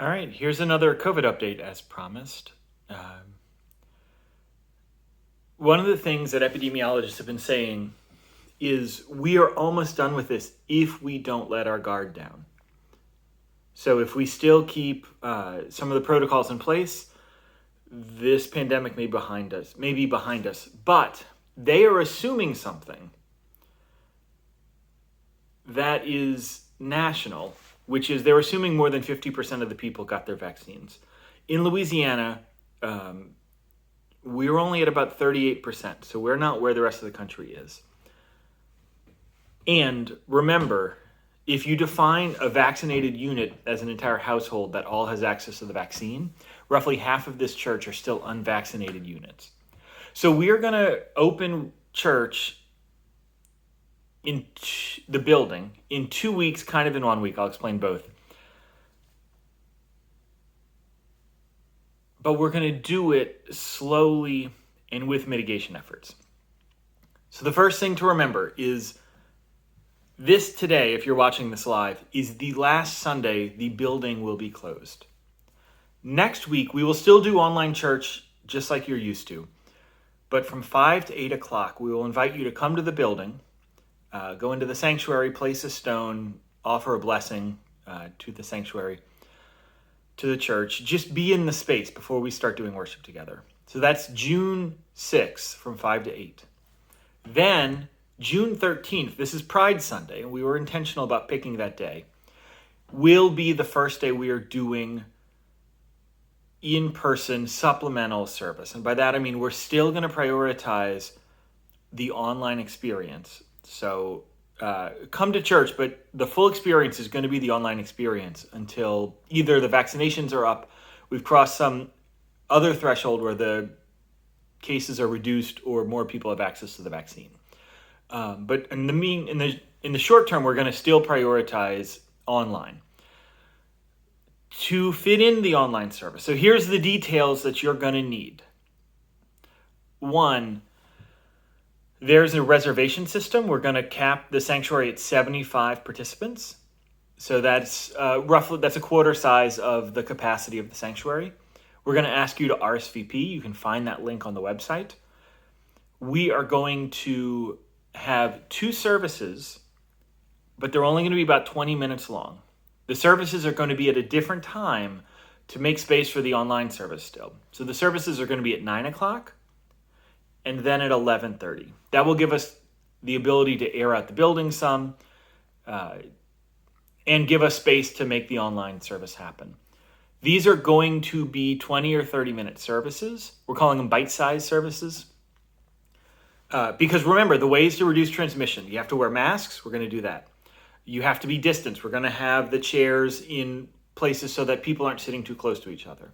All right, here's another COVID update as promised. One of the things that epidemiologists have been saying is we are almost done with this if we don't let our guard down. So if we still keep some of the protocols in place, this pandemic may be behind us. But they are assuming something that is national, which is they're assuming more than 50% of the people got their vaccines. In Louisiana, we're only at about 38%, so we're not where the rest of the country is. And remember, if you define a vaccinated unit as an entire household that all has access to the vaccine, roughly half of this church are still unvaccinated units. So we are going to open church in the building in 2 weeks, kind of in 1 week. I'll explain both. But we're going to do it slowly and with mitigation efforts. So the first thing to remember is this today, if you're watching this live, is the last Sunday the building will be closed. Next week, we will still do online church just like you're used to. But from 5 to 8 o'clock, we will invite you to come to the building, go into the sanctuary, place a stone, offer a blessing to the sanctuary, to the church. Just be in the space before we start doing worship together. So that's June 6th from 5 to 8. Then June 13th, this is Pride Sunday, and we were intentional about picking that day, will be the first day we are doing in-person supplemental service. And by that, I mean we're still going to prioritize the online experience. So come to church, but the full experience is going to be the online experience until either the vaccinations are up, we've crossed some other threshold where the cases are reduced, or more people have access to the vaccine. But in the short term, we're going to still prioritize online to fit in the online service. So here's the details that you're going to need. One, there's a reservation system. We're going to cap the sanctuary at 75 participants. So that's that's a quarter size of the capacity of the sanctuary. We're going to ask you to RSVP. You can find that link on the website. We are going to have 2 services, but they're only going to be about 20 minutes long. The services are going to be at a different time to make space for the online service still. So the services are going to be at 9 o'clock and then at 11:30. That will give us the ability to air out the building some and give us space to make the online service happen. These are going to be 20 or 30-minute services. We're calling them bite-sized services. Because remember, the ways to reduce transmission, you have to wear masks. We're going to do that. You have to be distanced. We're going to have the chairs in places so that people aren't sitting too close to each other.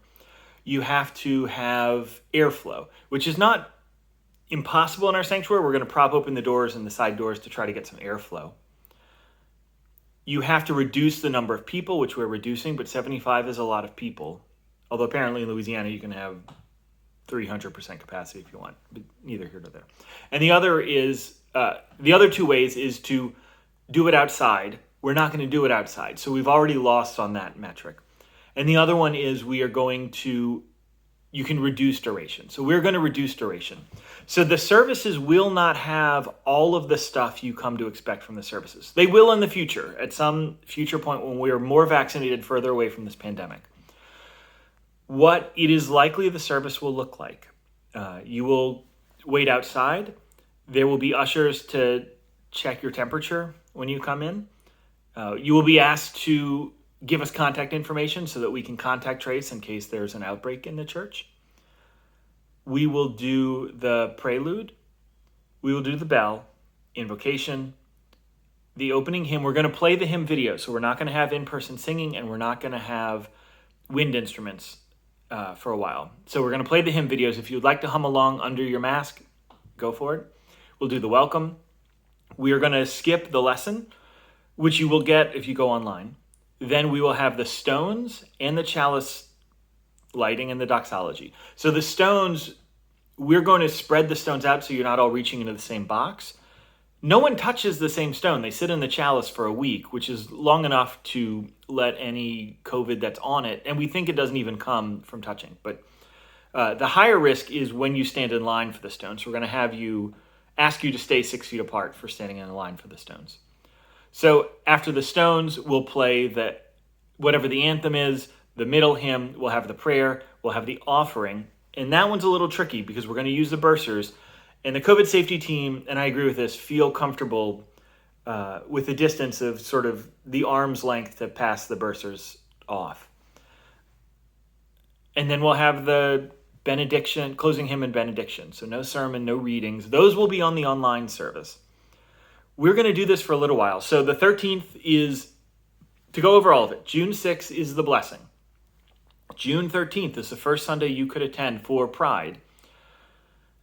You have to have airflow, which is not impossible in our sanctuary. We're going to prop open the doors and the side doors to try to get some airflow. You have to reduce the number of people, which we're reducing, but 75 is a lot of people. Although apparently in Louisiana, you can have 300% capacity if you want, but neither here nor there. And the other 2 ways is to do it outside. We're not going to do it outside, so we've already lost on that metric. And the other one is you can reduce duration. So we're going to reduce duration. So the services will not have all of the stuff you come to expect from the services. They will in the future, at some future point when we are more vaccinated, further away from this pandemic. What it is likely the service will look like. You will wait outside. There will be ushers to check your temperature when you come in. You will be asked to give us contact information so that we can contact trace in case there's an outbreak in the church. We will do the prelude. We will do the bell, invocation, the opening hymn. We're going to play the hymn video, so we're not going to have in-person singing, and we're not going to have wind instruments for a while. So we're going to play the hymn videos. If you'd like to hum along under your mask, go for it. We'll do the welcome. We are going to skip the lesson, which you will get if you go online. Then we will have the stones and the chalice lighting and the doxology. So the stones, we're going to spread the stones out so you're not all reaching into the same box. no one touches the same stone. They sit in the chalice for a week, which is long enough to let any COVID that's on it, and we think it doesn't even come from touching. But the higher risk is when you stand in line for the stones. So we're going to ask you to stay 6 feet apart for standing in line for the stones. So after the stones, we'll play whatever the anthem is, the middle hymn, we'll have the prayer, we'll have the offering. And that one's a little tricky because we're going to use the bursars. And the COVID safety team, and I agree with this, feel comfortable with the distance of sort of the arm's length to pass the bursars off. And then we'll have the benediction, closing hymn and benediction. So no sermon, no readings. Those will be on the online service. We're going to do this for a little while. So the 13th is, to go over all of it, June 6th is the blessing. June 13th is the first Sunday you could attend for Pride.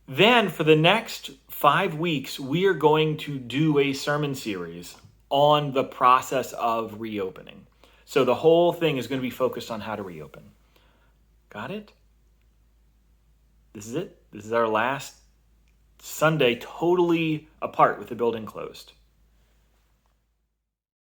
Then for the next 5 weeks, we are going to do a sermon series on the process of reopening. So the whole thing is going to be focused on how to reopen. Got it? This is it. This is our last Sunday totally apart with the building closed.